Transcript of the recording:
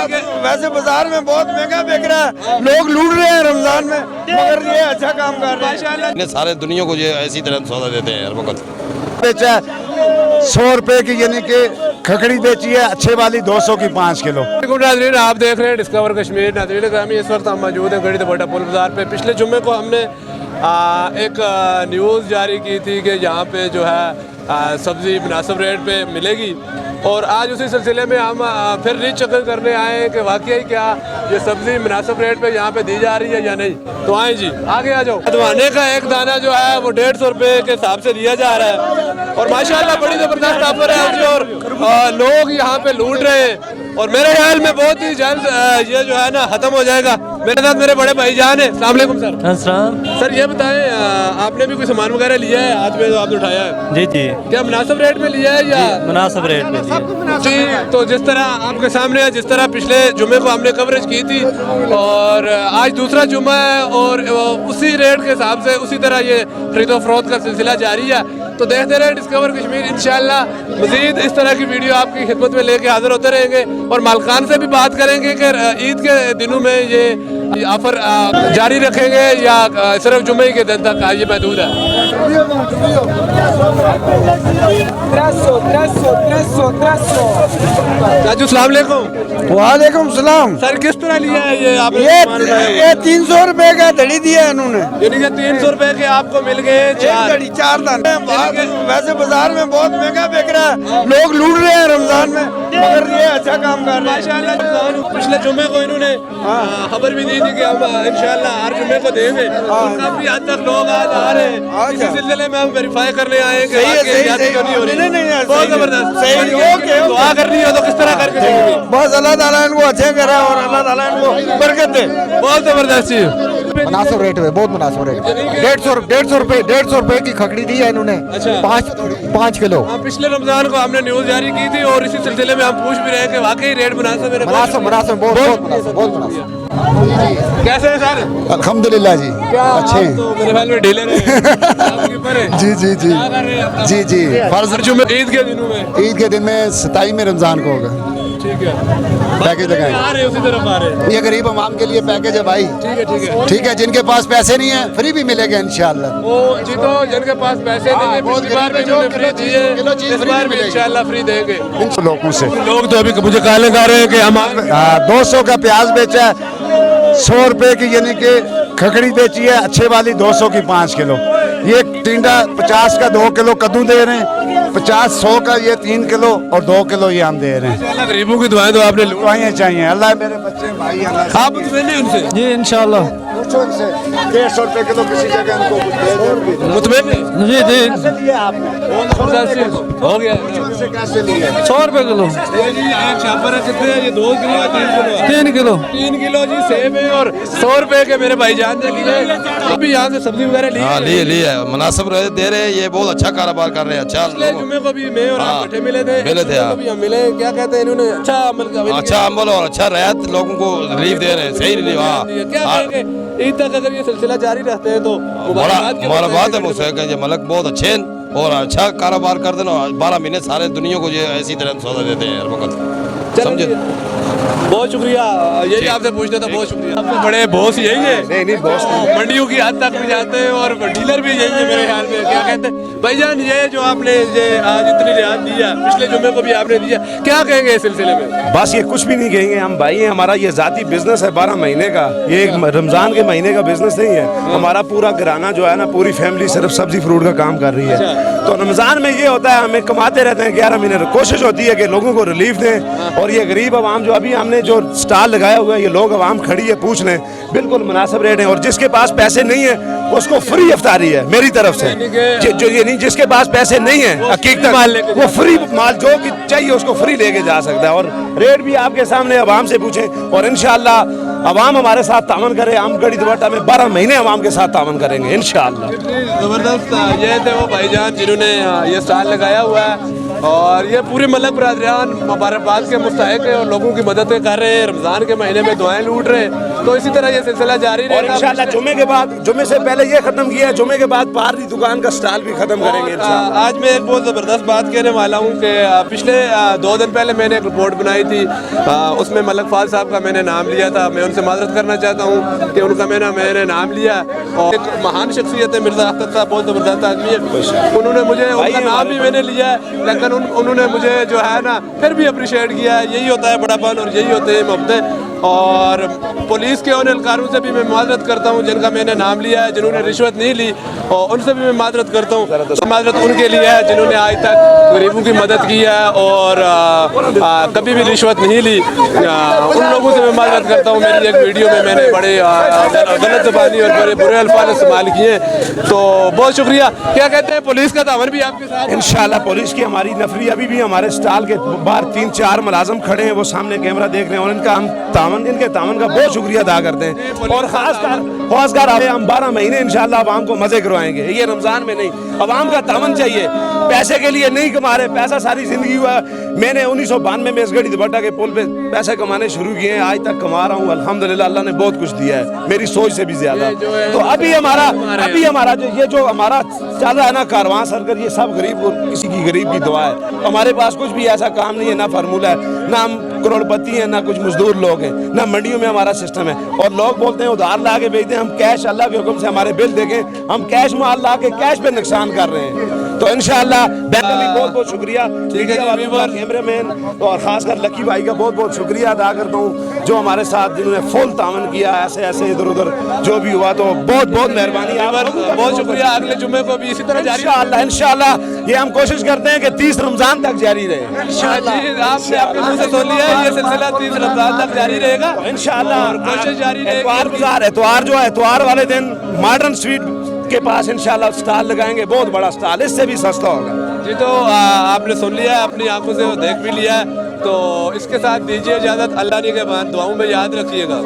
वैसे बाजार में बहुत महंगा बिक रहा है, लोग लूट रहे हैं रमजान में, मगर ये अच्छा काम कर रहे हैं। सारे दुनिया को ये ऐसी तरह सौदा देते हैं हर वक्त। बेचा 100 रुपए की, यानी कि खकड़ी बेची है अच्छे वाली 200 की 5 किलो। नाज़रीन, आप देख रहे हैं डिस्कवर कश्मीर। नाज़रीन ग्रामी, इस वक्त हम मौजूद हैं गड़ी दबोटा पुल बाजार पे। पिछले जुम्मे को हमने एक न्यूज़ जारी की थी कि यहाँ पे जो है सब्ज़ी मुनासिब रेट पे मिलेगी, और आज उसी सिलसिले में हम फिर रीचेक करने आए हैं कि वाकई क्या ये सब्ज़ी मुनासिब रेट पे यहाँ पे दी जा रही है या नहीं। तो आए जी, आगे आ जाओ। धवाने का एक दाना जो है वो 150 रुपये के हिसाब से दिया जा रहा है, और माशाल्लाह बड़ी ज़बरदस्त ऑफर है आज, और लोग यहाँ पे लूट रहे हैं, और मेरे ख्याल में बहुत ही जल्द ये जो है ना ख़त्म हो जाएगा। मेरे साथ मेरे बड़े भाईजान हैं। अस्सलाम वालेकुम सर। सर ये बताएं, आपने भी कोई सामान वगैरह लिया है आज में, तो आपने उठाया है? जी जी, क्या मुनासिब रेट में लिया है या मुनासिब रेट में लिया? जी, तो जिस तरह आपके सामने है, जिस तरह पिछले जुम्मे को हमने कवरेज की थी, और आज दूसरा जुम्मा है, और उसी रेट के हिसाब से उसी तरह ये खरीदो फरोख्त का सिलसिला जारी है। तो देखते रहे डिस्कवर कश्मीर, इंशाल्लाह मज़ीद इस तरह की वीडियो आपकी खिदमत में लेके हाजिर होते रहेंगे, और मालकान से भी बात करेंगे कि ईद के दिनों में ये ऑफर जारी रखेंगे या सिर्फ जुम्मे के दिन तक ये महदूद है। चाचू अस्सलाम वालेकुम। वालेकुम सलाम। सर किस तरह लिया है ये आपने? ये 300 रुपए का धड़ी दिया है इन्होंने, यानी कि 300 रुपए के आपको मिल गए धड़ी 4 दाने। वैसे बाजार में बहुत महंगा बिक रहा है, लोग लूट रहे हैं रमजान में, मगर ये अच्छा काम कर रहे हैं। माशाल्लाह, पिछले जुम्मे को इन्होंने खबर भी दी थी कि हम इंशाल्लाह हर जुम्मे को देंगे, और काफी हद तक लोग आज आ रहे हैं। इसी सिलसिले में हम वेरीफाई करने आए हैं कि बहुत जबरदस्त दुआ करनी हो तो किस तरह करके देंगे? बस अल्लाह ताला इनको अच्छे करे और अल्लाह ताला इनको बरकत दे। बहुत जबरदस्त चीज, मुनासिब रेट है, बहुत मुनासिब रेट। 150 रुपए की खकड़ी दी है इन्होंने। अच्छा। 5 किलो। पिछले रमजान को हमने न्यूज जारी की थी, और इसी सिलसिले में हम पूछ भी रहे हैं कि वाकई रेट मुनासिब है? मुनासिब, बहुत मुनासिब। कैसे है सर? अल्हम्दुलिल्लाह जी, अच्छे हैं। तो मेरे ख्याल में डीलर है। जी जी जी जी जी। हर जुम्मे ईद के दिनों में, ईद के दिन में 27 में रमजान को होगा। ठीक है, पैकेज लगाए आ रहे उसी तरफ आ रहे। ये गरीब अवाम के लिए पैकेज है भाई। ठीक है ठीक है ठीक है, जिनके पास पैसे नहीं है फ्री भी मिलेगा इंशाल्लाह। वो जी, तो जिनके पास पैसे नहीं है, पिछली बार भी इन्होंने फ्री दिए, इस बार भी इंशाल्लाह फ्री देंगे लोगों से। लोग तो अभी मुझे काले गा रहे हैं कि हम 200 का प्याज बेचा है, 100 रुपए की, यानी कि खकड़ी बेची है अच्छे वाली 200 की 5 किलो। ये टिंडा 50 का 2 किलो कद्दू दे रहे हैं, 50-100 का ये 3 किलो, और 2 किलो ये हम दे रहे हैं। गरीबों की दुआएं तो आपने दुआएं चाहिए, अल्लाह मेरे बच्चे भाई आप मुतमईन हैं उनसे? जी इंशाल्लाह। पूछो इनसे, 150 रुपए किलो किसी जगह इनको मुतमईन हैं? जी जी, कैसे लिए आपने? हो गया से कैसे लिए? 100 रुपए किलो। एक छापर है, कितने हैं ये? 2 किलो है, 3 किलो है? 3 किलो। 3 किलो जी सेब है, और 100 रुपए के मेरे भाईजान ने लिए। अभी यहाँ से सब्जी वगैरह ली? हाँ लिए मुनासिब रेट दे रहे हैं, ये बहुत अच्छा कारोबार कर रहे हैं। अच्छा पिछले जुम्मे को भी मैं और आप इकट्ठे मिले थे, मिले थे, हाँ। अभी हम मिले। क्या कहते हैं इन्होंने? अच्छा अमल का, अच्छा अमल और अच्छा रियायत लोगों को रिलीफ दे रहे हैं, सही रिलीफ। हाँ, क्या कहेंगे ईद तक अगर ये सिलसिला जारी रहते हैं तो हमारा बात है मुझसे कि मलक बहुत अच्छे हैं और अच्छा कारोबार कर देना। 12 महीने सारे दुनिया को ये ऐसी तरह सौदा देते हैं हर वक्त, समझे? बहुत शुक्रिया, यही आपसे पूछना था। बहुत शुक्रिया। आपसे बड़े बॉस यही है? नहीं बॉस मंडियों की हद तक भी जाते हैं, और डीलर भी यही है मेरे ख्याल में। क्या कहते हैं भाईजान, ये जो आपने ये आज इतनी रियायत दिया, पिछले जुम्मे को भी आपने दिया, क्या कहेंगे इस सिलसिले में? बस ये कुछ भी नहीं कहेंगे, हम भाई हैं, हमारा ये ज़ाती बिजनेस है 12 महीने का, ये एक रमज़ान के महीने का बिजनेस नहीं है। हमारा पूरा घराना जो है ना, पूरी फैमिली सिर्फ सब्जी फ्रूट का काम कर रही है। तो रमज़ान में ये होता है, हमें कमाते रहते हैं 11 महीने, कोशिश होती है कि लोगों को रिलीफ दें। और ये गरीब आवाम जो अभी हमने जो स्टॉल लगाया हुआ है, ये लोग आवाम खड़ी है, पूछ लें, बिल्कुल मुनासिब रेट है। और जिसके पास पैसे नहीं है उसको फ्री इफ्तारी है मेरी तरफ से। जो ये नहीं, जिसके पास पैसे नहीं है हकीकत वो फ्री माल जो कि चाहिए उसको फ्री लेके जा सकता है। और रेट भी आपके सामने आवाम से पूछें, और इंशाअल्लाह आवाम हमारे साथ तावन करे। हम गड़ी दबोटा में 12 महीने आवाम के साथ तावन करेंगे इंशाअल्लाह। जबरदस्त। ये थे वो भाईजान जिन्होंने ये स्टॉल लगाया हुआ है, और ये पूरे मलक बरादरान मुबारकबाद के मुस्तहिक है, और लोगों की मदद कर रहे हैं। रमज़ान के महीने में दुआएं लूट रहे हैं, तो इसी तरह ये सिलसिला जारी और रहेगा। इंशाल्लाह जुम्मे के बाद, जुम्मे से पहले ये खत्म किया है, जुम्मे के बाद पार्ली दुकान का स्टॉल भी खत्म करेंगे इंशाल्लाह। आज मैं एक बहुत ज़बरदस्त बात कहने वाला हूँ कि पिछले 2 दिन पहले मैंने एक रिपोर्ट बनाई थी, उसमें मलक फाल साहब का मैंने नाम लिया था। मैं उनसे माजरत करना चाहता हूँ कि उनका मैंने नाम लिया, और एक महान शख्सियत है मिर्ज़ा अख्तर साहब, बहुत ज़बरदस्त आदमी है। उन्होंने मुझे, उनका नाम भी मैंने लिया है, लेकिन उन्होंने मुझे जो है ना फिर भी अप्रिशिएट किया। यही होता है बड़ापन और यही होते हैं मोहब्बतें। और पुलिस के उन एहलकारों से भी मैं माजरत करता हूँ जिनका मैंने नाम लिया है, जिन्होंने रिश्वत नहीं ली, और उनसे भी मैं माजरत करता हूँ। माजरत उनके लिए है जिन्होंने आज तक गरीबों की मदद की है और कभी भी रिश्वत नहीं ली। उन लोगों से मैं माजरत करता हूँ। मेरी एक वीडियो में मैंने बड़े गलत ज़बानी और बड़े बुरे अल्फाज इस्तेमाल किए, तो बहुत शुक्रिया। क्या कहते हैं, पुलिस का तावन भी आपके साथ? इंशाल्लाह पुलिस की हमारी नफरी अभी भी हमारे स्टॉल के बाहर 3-4 मुलाजम खड़े हैं, वो सामने कैमरा देख रहे हैं, और इनका हम इनके तावन का बहुत शुक्रिया अदा करते हैं। और खासकर हम 12 महीने इंशाल्लाह अवाम को मजे करवाएंगे, ये रमज़ान में नहीं। अवाम का तावन चाहिए, पैसे के लिए नहीं कमा रहे, पैसा सारी जिंदगी हुआ। मैंने 1992 में इस गढ़ी दुपट्टा के पुल पे पैसे कमाने शुरू किए हैं, आज तक कमा रहा हूँ अल्हम्दुलिल्लाह। अल्लाह ने बहुत कुछ दिया है, मेरी सोच से भी ज्यादा। तो अभी हमारा जो हमारा चल रहा है ना कारवां सरकर, ये सब गरीब को, किसी की गरीब की दुआ है। हमारे पास कुछ भी ऐसा काम नहीं है, ना फार्मूला है, ना हम करोड़पति हैं, ना कुछ मजदूर लोग हैं, ना मंडियों में हमारा सिस्टम है। और लोग बोलते हैं उधार ला के बेचते हैं, हम कैश, अल्लाह के हुक्म से हमारे बिल देखें, हम कैश माल ला के कैश पे नुकसान कर रहे हैं। तो इंशाल्लाह बैंक का भी बहुत बहुत शुक्रिया, कैमरामैन और खासकर लकी भाई का बहुत बहुत शुक्रिया अदा करता हूँ, जो हमारे साथ जिन्होंने फुल तावन किया, ऐसे इधर उधर जो भी हुआ, तो बहुत बहुत मेहरबानी, बहुत शुक्रिया। अगले जुम्मे को भी इसी तरह जारी इंशाल्लाह ये हम कोशिश करते हैं कि 30 रमजान तक जारी रहे। आपने अपने मुंह से सुन लिया है, ये सिलसिला 30 रमजान तक जारी रहेगा इंशाल्लाह। कोशिश जारी रहेगी। एतवार जो है, एतवार वाले दिन मॉडर्न स्वीट के पास इंशाल्लाह स्टॉल लगाएंगे, बहुत बड़ा स्टॉल, इससे भी सस्ता होगा जी। तो आपने सुन लिया है, अपनी आंखों से देख भी लिया है, तो इसके साथ दीजिए इजाज़त। अल्लाह ने के बाद दुआओं में याद रखिएगा।